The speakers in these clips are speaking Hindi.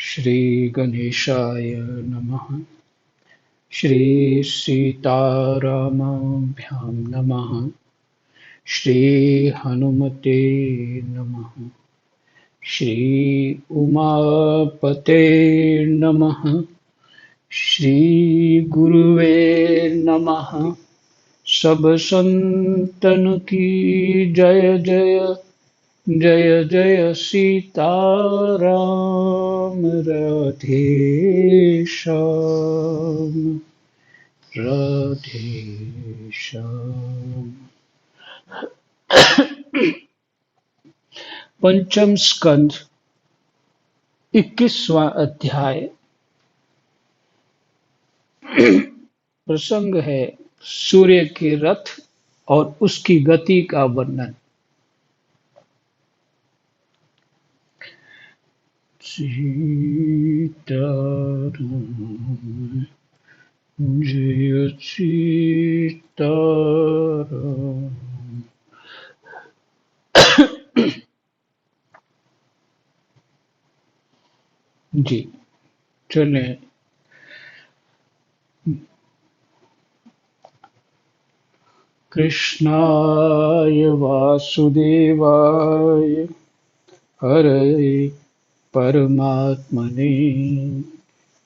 श्री गणेशाय नमः। श्री सीतारामाभ्यां नमः। श्री हनुमते नमः। श्री उमापते नमः। श्री गुरुवे नमः। सब संतन की जय जय। जय जय सीताराम। राधे श्याम। राधे श्याम। पंचम स्कंद 21वां अध्याय। प्रसंग है सूर्य के रथ और उसकी गति का वर्णन। सीताराम जय सीताराम। जी चले। कृष्णाय वासुदेवाय हरये परमात्मने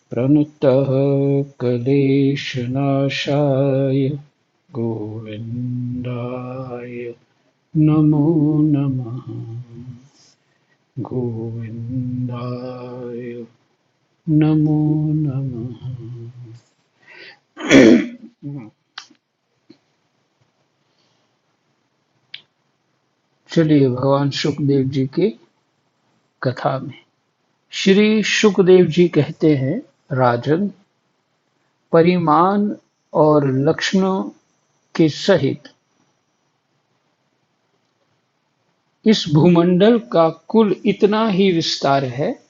प्रणतः क्लेशनाशाय गोविन्दाय नमो नमः। गोविन्दाय नमो नमः। चलिए भगवान सुखदेव जी की कथा में। श्री सुखदेव जी कहते हैं, राजन, परिमाण और लक्षणों के सहित इस भूमंडल का कुल इतना ही विस्तार है,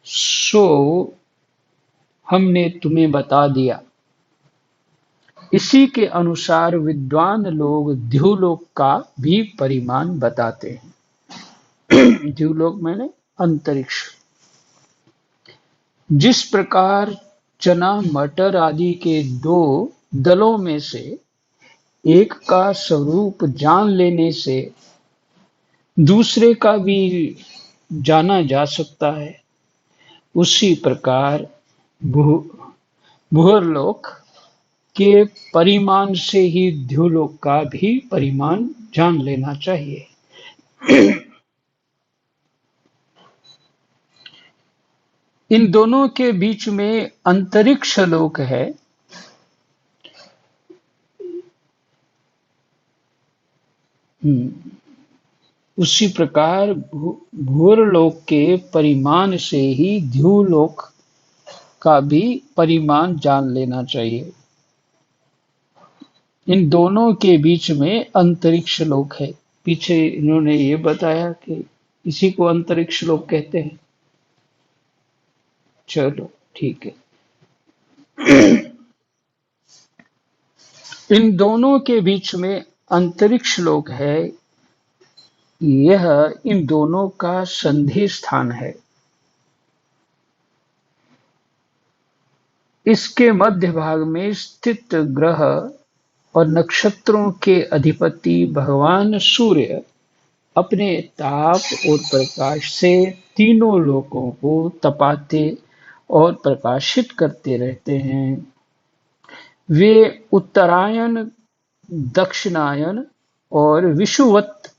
सो हमने तुम्हें बता दिया। इसी के अनुसार विद्वान लोग द्युलोक का भी परिमाण बताते हैं। द्युलोक मैंने अंतरिक्ष। जिस प्रकार चना मटर आदि के दो दलों में से एक का स्वरूप जान लेने से दूसरे का भी जाना जा सकता है, उसी प्रकार भूरलोक के परिमाण से ही द्युलोक का भी परिमाण जान लेना चाहिए। इन दोनों के बीच में अंतरिक्ष लोक है। उसी प्रकार भूरलोक के परिमाण से ही द्युलोक का भी परिमाण जान लेना चाहिए। इन दोनों के बीच में अंतरिक्ष लोक है। पीछे इन्होंने ये बताया कि इसी को अंतरिक्ष लोक कहते हैं। चलो ठीक है। इन दोनों के बीच में अंतरिक्ष लोक है। यह इन दोनों का संधि स्थान है। इसके मध्य भाग में स्थित ग्रह और नक्षत्रों के अधिपति भगवान सूर्य अपने ताप और प्रकाश से तीनों लोकों को तपाते और प्रकाशित करते रहते हैं। वे उत्तरायण, दक्षिणायन और विषुवत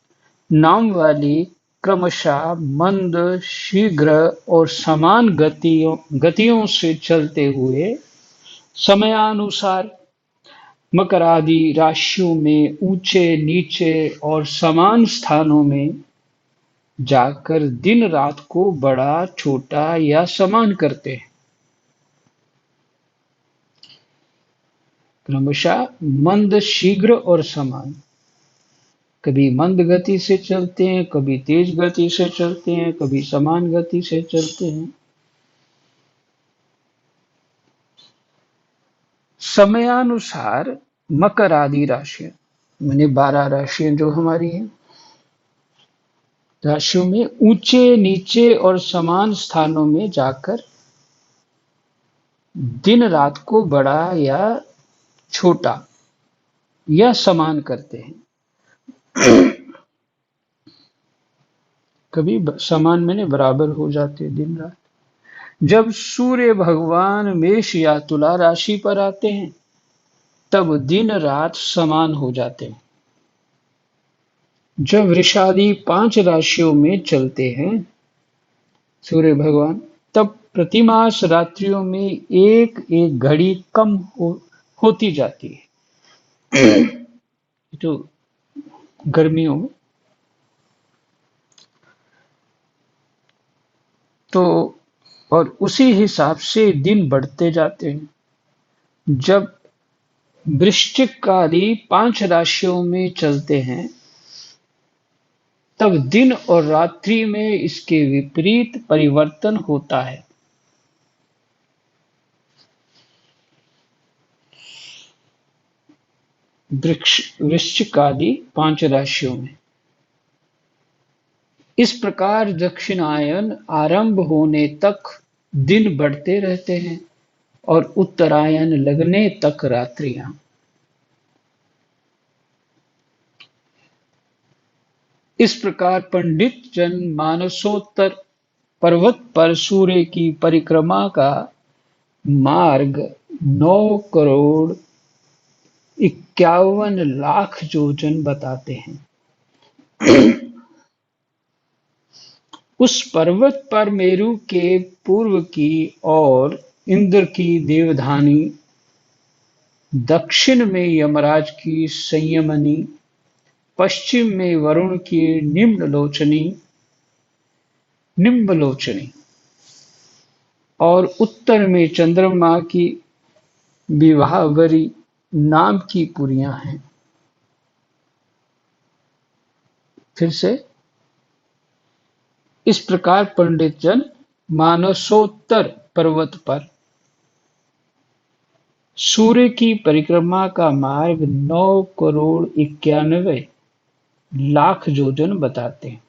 नाम वाली क्रमशः मंद, शीघ्र और समान गतियों से चलते हुए समयानुसार मकर आदि राशियों में ऊंचे नीचे और समान स्थानों में जाकर दिन रात को बड़ा छोटा या समान करते हैं। क्रमशः मंद, शीघ्र और समान। कभी मंद गति से चलते हैं, कभी तेज गति से चलते हैं, कभी समान गति से चलते हैं। समयानुसार मकर आदि राशियां, माने 12 राशियां जो हमारी हैं, राशियों में ऊंचे नीचे और समान स्थानों में जाकर दिन रात को बड़ा या छोटा या समान करते हैं। कभी समान मैंने बराबर हो जाते हैं दिन रात। जब सूर्य भगवान मेष या तुला राशि पर आते हैं तब दिन रात समान हो जाते हैं। जब वृषादि 5 राशियों में चलते हैं सूर्य भगवान, तब प्रतिमास रात्रियों में एक एक घड़ी कम होती जाती है। तो गर्मियों में तो और उसी हिसाब से दिन बढ़ते जाते हैं। जब वृश्चिक आदि 5 राशियों में चलते हैं तब दिन और रात्रि में इसके विपरीत परिवर्तन होता है। वृश्चिक आदि 5 राशियों में इस प्रकार दक्षिणायन आरंभ होने तक दिन बढ़ते रहते हैं और उत्तरायण लगने तक रात्रियां। इस प्रकार पंडित जन मानसोत्तर पर्वत पर सूर्य की परिक्रमा का मार्ग 9,51,00,000 योजन बताते हैं। उस पर्वत पर मेरु के पूर्व की ओर इंद्र की देवधानी, दक्षिण में यमराज की संयमनी, पश्चिम में वरुण की निम्बलोचनी और उत्तर में चंद्रमा की विभावरी नाम की पुरियां हैं। फिर से इस प्रकार पंडित जन मानसोत्तर पर्वत पर सूर्य की परिक्रमा का मार्ग 9,91,00,000 योजन बताते हैं।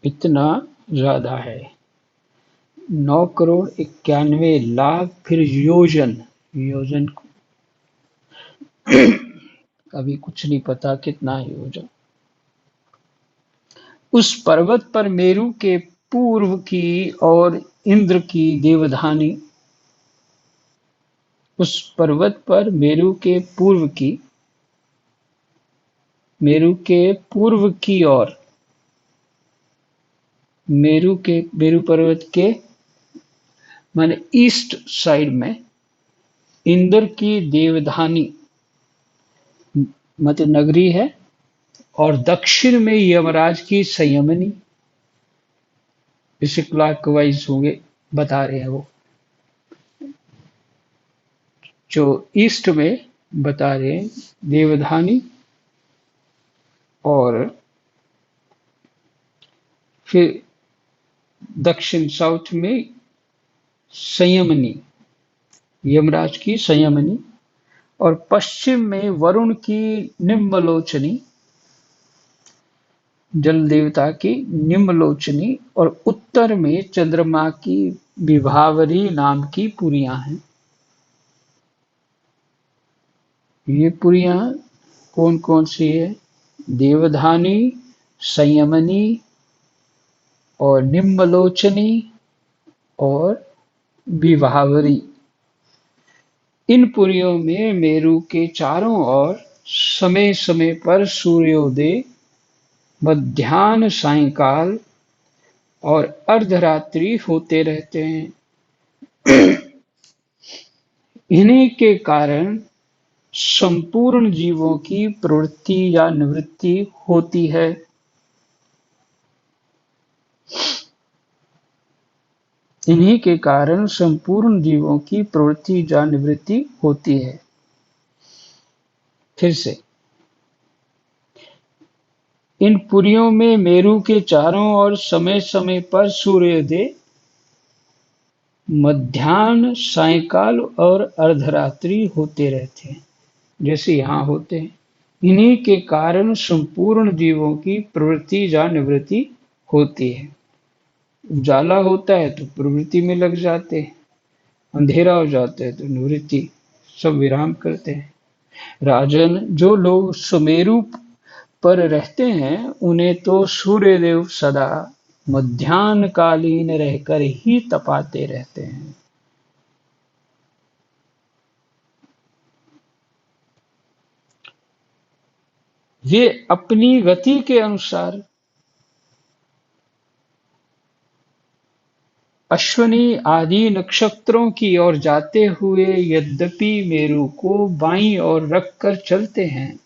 इतना ज्यादा है। 9,91,00,000 फिर योजन को अभी कुछ नहीं पता कितना योजन। उस पर्वत पर मेरु के पूर्व की और इंद्र की देवधानी, उस पर्वत पर मेरु के पूर्व की ओर मेरु पर्वत के माने ईस्ट साइड में इंद्र की देवधानी मतलब नगरी है और दक्षिण में यमराज की संयमनी, इसे क्लॉकवाइज होंगे बता रहे हैं वो, जो ईस्ट में बता रहे हैं देवधानी और फिर दक्षिण साउथ में संयमनी, यमराज की संयमनी और पश्चिम में वरुण की निम्बलोचनी, जल देवता की निम्बलोचनी और उत्तर में चंद्रमा की विभावरी नाम की पुरियां हैं। ये पुरियां कौन कौन सी है? देवधानी, संयमनी और निम्बलोचनी और विभावरी। इन पुरियों में मेरु के चारों ओर समय समय पर सूर्योदय, मध्याह्न, सायंकाल और अर्धरात्रि होते रहते हैं। इन्हीं के कारण संपूर्ण जीवों की प्रवृत्ति या निवृत्ति होती है। इन्हीं के कारण संपूर्ण जीवों की प्रवृत्ति या निवृत्ति होती है। फिर से इन पुरियों में मेरु के चारों ओर समय समय पर सूर्योदय, मध्याह्न, सायंकाल और अर्धरात्रि होते रहते हैं, जैसे यहाँ होते हैं। इन्हीं के कारण संपूर्ण जीवों की प्रवृत्ति या निवृत्ति होती है। उजाला होता है तो प्रवृत्ति में लग जाते हैं, अंधेरा हो जाता है तो निवृत्ति, सब विराम करते हैं। राजन, जो लोग सुमेरु पर रहते हैं उन्हें तो सूर्यदेव सदा मध्याह्नकालीन रहकर ही तपाते रहते हैं। वे अपनी गति के अनुसार अश्विनी आदि नक्षत्रों की ओर जाते हुए यद्यपि मेरु को बाईं ओर रखकर चलते हैं,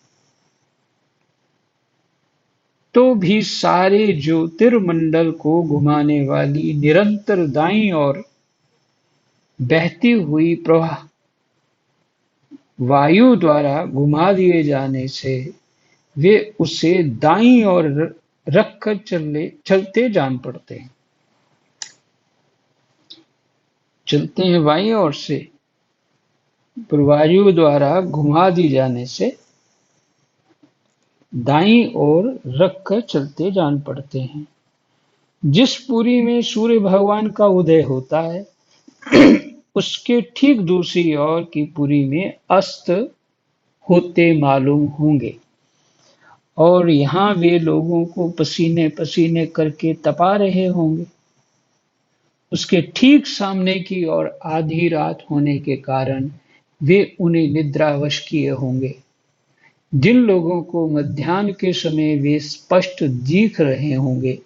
तो भी सारे ज्योतिर्मंडल को घुमाने वाली निरंतर दाईं ओर बहती हुई प्रवाह वायु द्वारा घुमा दिए जाने से वे उसे दाईं ओर रखकर चलते जान पड़ते हैं। चलते हैं बाईं ओर से, पर वायु द्वारा घुमा दी जाने से दाईं ओर रखकर चलते जान पड़ते हैं। जिस पुरी में सूर्य भगवान का उदय होता है, उसके ठीक दूसरी ओर की पुरी में अस्त होते मालूम होंगे, और यहाँ वे लोगों को पसीने पसीने करके तपा रहे होंगे। उसके ठीक सामने की ओर आधी रात होने के कारण वे उन्हें निद्रावश किए होंगे। जिन लोगों को मध्याह्न के समय वे स्पष्ट दिख रहे होंगे,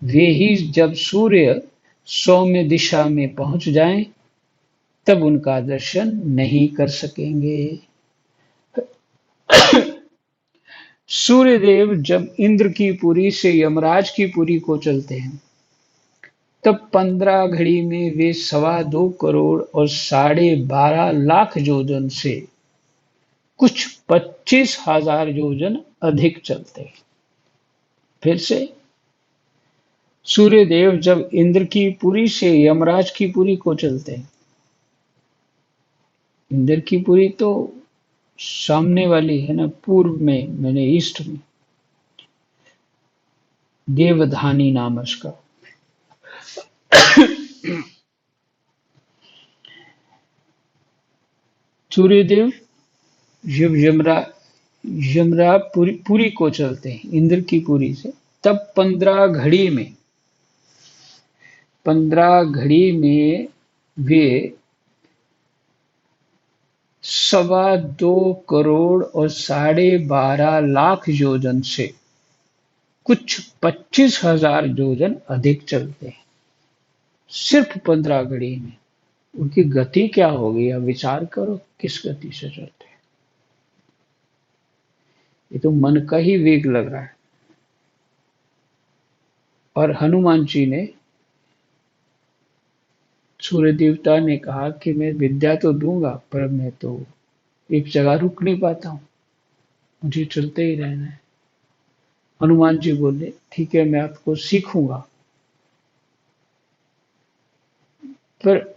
वे ही जब सूर्य सौम्य दिशा में पहुंच जाएं, तब उनका दर्शन नहीं कर सकेंगे। सूर्यदेव जब इंद्र की पुरी से यमराज की पुरी को चलते हैं, तब 15 घड़ी में वे 2.25 करोड़ और 12.5 लाख योजन से कुछ 25,000 योजन अधिक चलते हैं। फिर से, सूर्यदेव जब इंद्र की पुरी से यमराज की पुरी को चलते हैं, इंद्र की पुरी तो सामने वाली है ना, पूर्व में, मैंने ईस्ट में, देवधानी नाम है उसका। सूर्यदेव जब यमरा पुरी को चलते हैं इंद्र की पुरी से, तब 15 घड़ी में वे 2.25 करोड़ और 12.5 लाख योजन से कुछ 25,000 योजन अधिक चलते हैं, सिर्फ 15 घड़ी में। उनकी गति क्या होगी, अब विचार करो किस गति से चलते हैं। ये तो मन का ही वेग लग रहा है। और हनुमान जी ने, सूर्य देवता ने कहा कि मैं विद्या तो दूंगा, पर मैं तो एक जगह रुक नहीं पाता हूं, मुझे चलते ही रहना है। हनुमान जी बोले, ठीक है, मैं आपको सीखूंगा, पर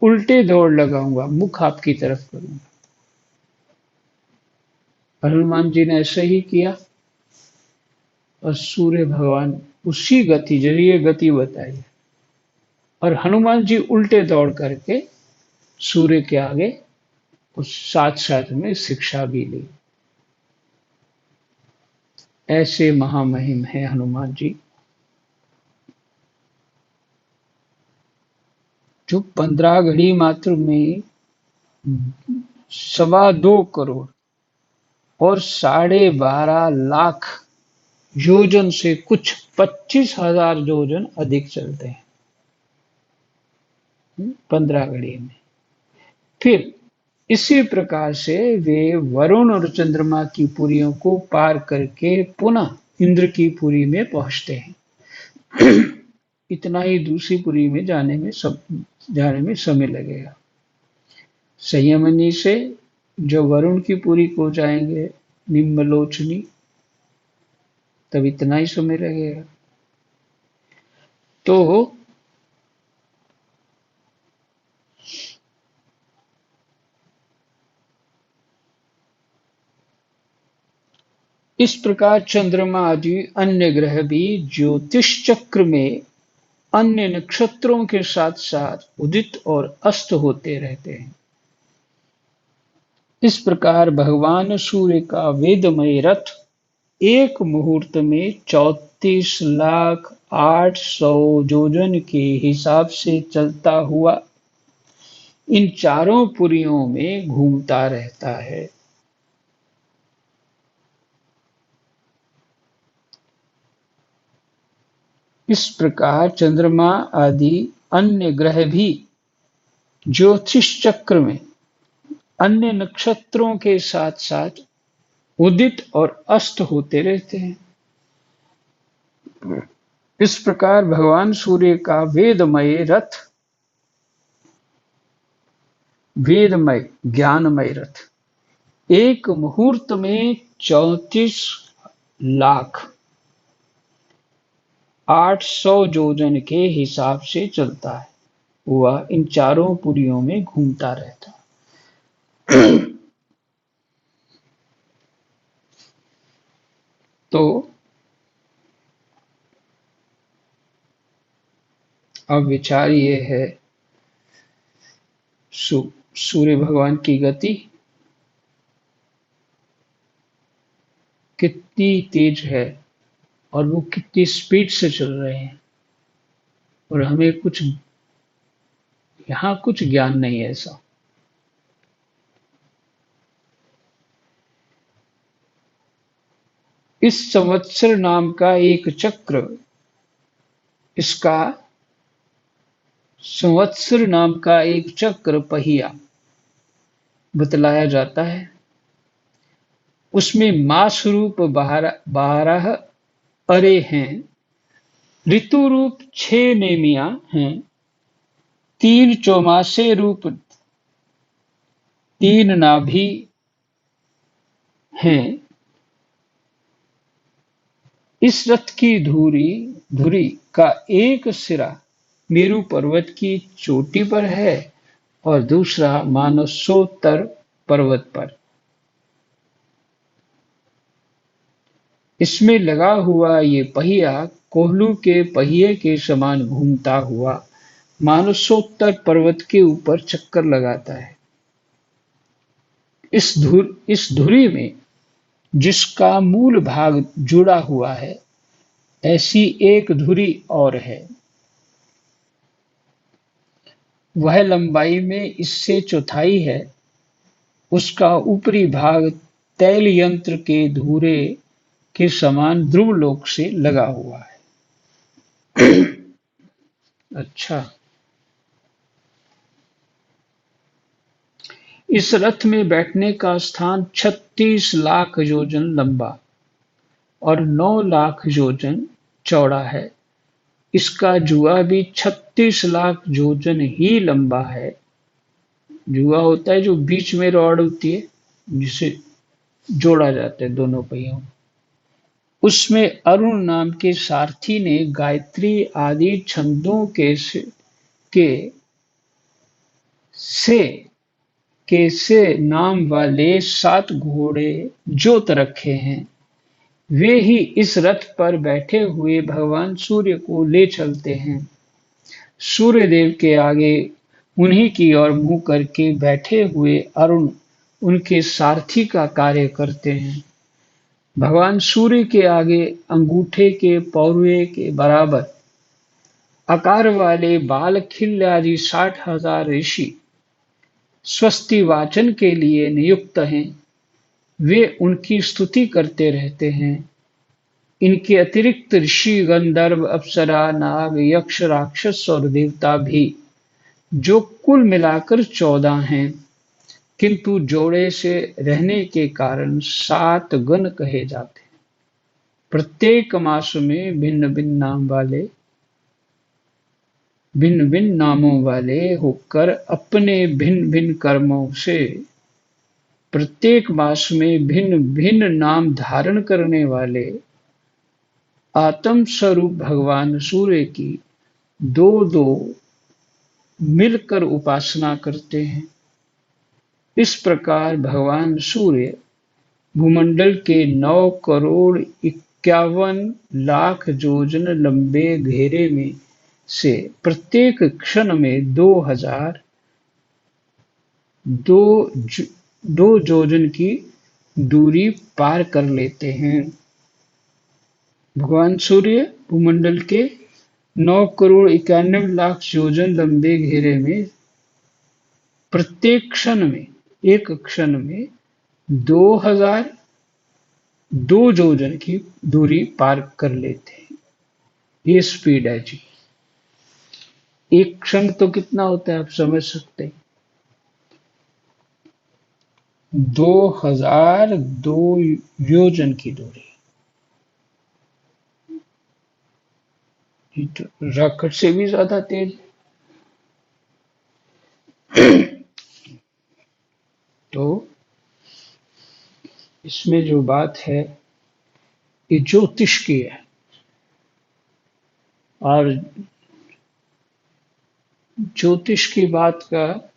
उल्टे दौड़ लगाऊंगा, मुख आपकी तरफ करूंगा। हनुमान जी ने ऐसा ही किया, और सूर्य भगवान उसी गति, जरिए गति बताई, और हनुमान जी उल्टे दौड़ करके सूर्य के आगे उस साथ साथ में शिक्षा भी ली। ऐसे महामहिम है हनुमान जी, जो 15 घड़ी मात्र में 2.25 करोड़ और 12.5 लाख योजन से कुछ 25,000 योजन अधिक चलते हैं 15 घड़ी में। फिर इसी प्रकार से वे वरुण और चंद्रमा की पुरियों को पार करके पुनः इंद्र की पुरी में पहुंचते हैं। इतना ही दूसरी पुरी में जाने में समय लगेगा। संयमनी से जो वरुण की पुरी को जाएंगे, निम्नलोचनी, तब इतना ही समय लगेगा। तो इस प्रकार चंद्रमा आदि अन्य ग्रह भी ज्योतिष चक्र में अन्य नक्षत्रों के साथ साथ उदित और अस्त होते रहते हैं। इस प्रकार भगवान सूर्य का वेदमय रथ एक मुहूर्त में 34,08,100 योजन के हिसाब से चलता हुआ इन चारों पुरियों में घूमता रहता है। इस प्रकार चंद्रमा आदि अन्य ग्रह भी ज्योतिष चक्र में अन्य नक्षत्रों के साथ साथ उदित और अस्त होते रहते हैं। इस प्रकार भगवान सूर्य का वेदमय ज्ञानमय रथ एक मुहूर्त में 34,08,100 योजन के हिसाब से चलता है। वह इन चारों पुरियों में घूमता रहता है। तो अब विचार ये है, सूर्य भगवान की गति कितनी तेज है और वो कितनी स्पीड से चल रहे हैं, और हमें यहाँ कुछ ज्ञान नहीं है ऐसा। इस संवत्सर नाम का एक चक्र, इसका संवत्सर नाम का एक चक्र पहिया बतलाया जाता है। उसमें मास रूप 12 अरे हैं, ऋतु रूप 6 नेमियां हैं, 3 चौमासे रूप 3 नाभि हैं। इस रथ की धुरी का एक सिरा मेरु पर्वत की चोटी पर है और दूसरा मानसोत्तर पर्वत पर। इसमें लगा हुआ ये पहिया कोहलू के पहिए के समान घूमता हुआ मानसोत्तर पर्वत के ऊपर चक्कर लगाता है। इस धुरी में जिसका मूल भाग जुड़ा हुआ है, ऐसी एक धुरी और है। वह लंबाई में इससे चौथाई है। उसका ऊपरी भाग तैल यंत्र के धुरे के समान ध्रुवलोक से लगा हुआ है। अच्छा, इस रथ में बैठने का स्थान 36 लाख योजन लंबा और 9 लाख योजन चौड़ा है। इसका जुआ भी 36 लाख योजन ही लंबा है। जुआ होता है जो बीच में रॉड होती है जिसे जोड़ा जाता है दोनों पहियों। उसमें अरुण नाम के सारथी ने गायत्री आदि छंदों से नाम वाले 7 घोड़े जोत रखे हैं। वे ही इस रथ पर बैठे हुए भगवान सूर्य को ले चलते हैं। सूर्य देव के आगे उन्हीं की ओर मुंह करके बैठे हुए अरुण उनके सारथी का कार्य करते हैं। भगवान सूर्य के आगे अंगूठे के पौरवे के बराबर आकार वाले बालखिल्य आदि 60,000 ऋषि स्वस्ति वाचन के लिए नियुक्त हैं। वे उनकी स्तुति करते रहते हैं। इनके अतिरिक्त ऋषि, गंधर्व, अप्सरा, नाग, यक्ष, राक्षस और देवता भी, जो कुल मिलाकर 14 हैं, किंतु जोड़े से रहने के कारण 7 गण कहे जाते हैं। प्रत्येक मास में भिन्न भिन्न नामों वाले होकर अपने भिन्न भिन्न कर्मों से प्रत्येक मास में भिन्न भिन्न नाम धारण करने वाले आत्म स्वरूप भगवान सूर्य की दो मिलकर उपासना करते हैं। इस प्रकार भगवान सूर्य भूमंडल के 9 करोड़ 51 लाख योजन लंबे घेरे में से प्रत्येक क्षण में 2 योजन की दूरी पार कर लेते हैं। भगवान सूर्य भूमंडल के 9 करोड़ 91 लाख योजन लंबे घेरे में प्रत्येक क्षण में, एक क्षण में 2 योजन की दूरी पार कर लेते हैं। ये स्पीड है जी। एक क्षण तो कितना होता है आप समझ सकते हैं। 2002 योजन की दूरी। ये तो रॉकेट से भी ज्यादा तेज। तो इसमें जो बात है ये ज्योतिष की है, और ज्योतिष की बात का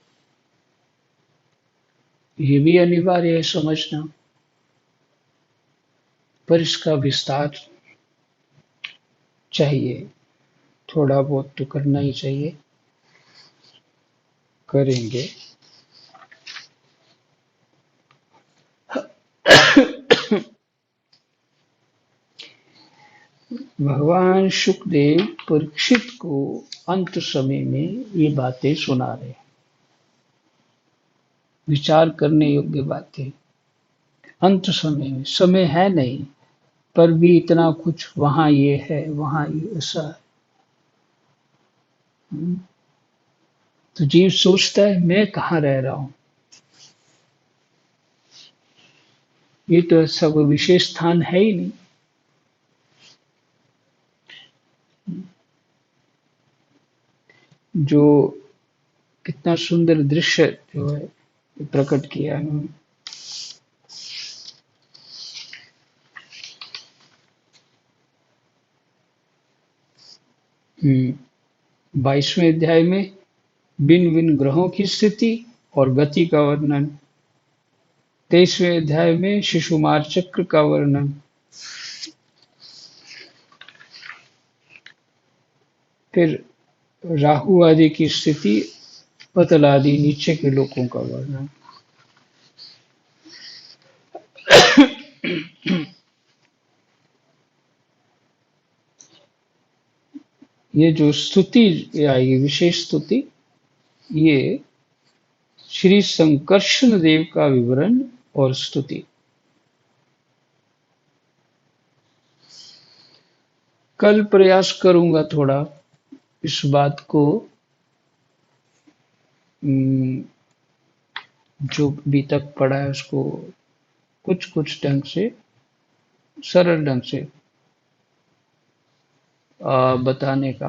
ये भी अनिवार्य है समझना, पर इसका विस्तार चाहिए, थोड़ा बहुत तो करना ही चाहिए, करेंगे। भगवान शुकदेव परीक्षित को अंत समय में ये बातें सुना रहे हैं, विचार करने योग्य बातें। अंत समय में समय है नहीं, पर भी इतना कुछ, वहां ये है, वहां ये ऐसा है। तो जीव सोचता है मैं कहाँ रह रहा हूं, ये तो ऐसा कोई विशेष स्थान है ही नहीं। जो कितना सुंदर दृश्य जो है प्रकट किया है उन्होंने। 22वें अध्याय में भिन्न भिन्न ग्रहों की स्थिति और गति का वर्णन। 23वें अध्याय में शिशुमार चक्र का वर्णन। फिर राहु आदि की स्थिति, पतल आदि नीचे के लोगों का वर्णन। ये जो स्तुति आएगी, विशेष स्तुति, ये श्री संकर्षण देव का विवरण और स्तुति। कल प्रयास करूंगा थोड़ा इस बात को जो अभी तक पढ़ा है उसको कुछ कुछ ढंग से, सरल ढंग से बताने का।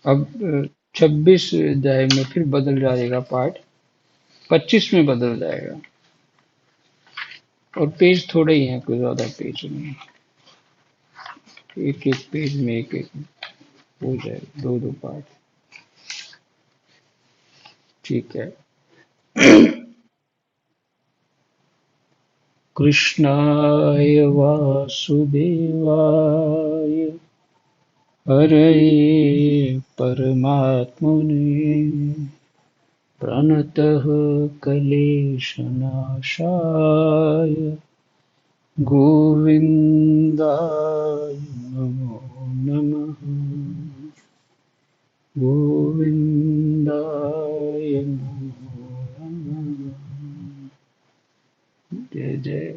अब 26 अध्याय में फिर बदल जाएगा पाठ, 25 में बदल जाएगा, और पेज थोड़े ही हैं, कोई ज्यादा पेज नहीं, एक एक पेज में एक एक हो जाए, दो दो पाठ, ठीक है। कृष्णाय वासुदेवाय हरये परमात्मने प्रणतः क्लेशनाशाय गोविन्दाय नमो नमः। गोविन्दाय नमो नमः। जय जय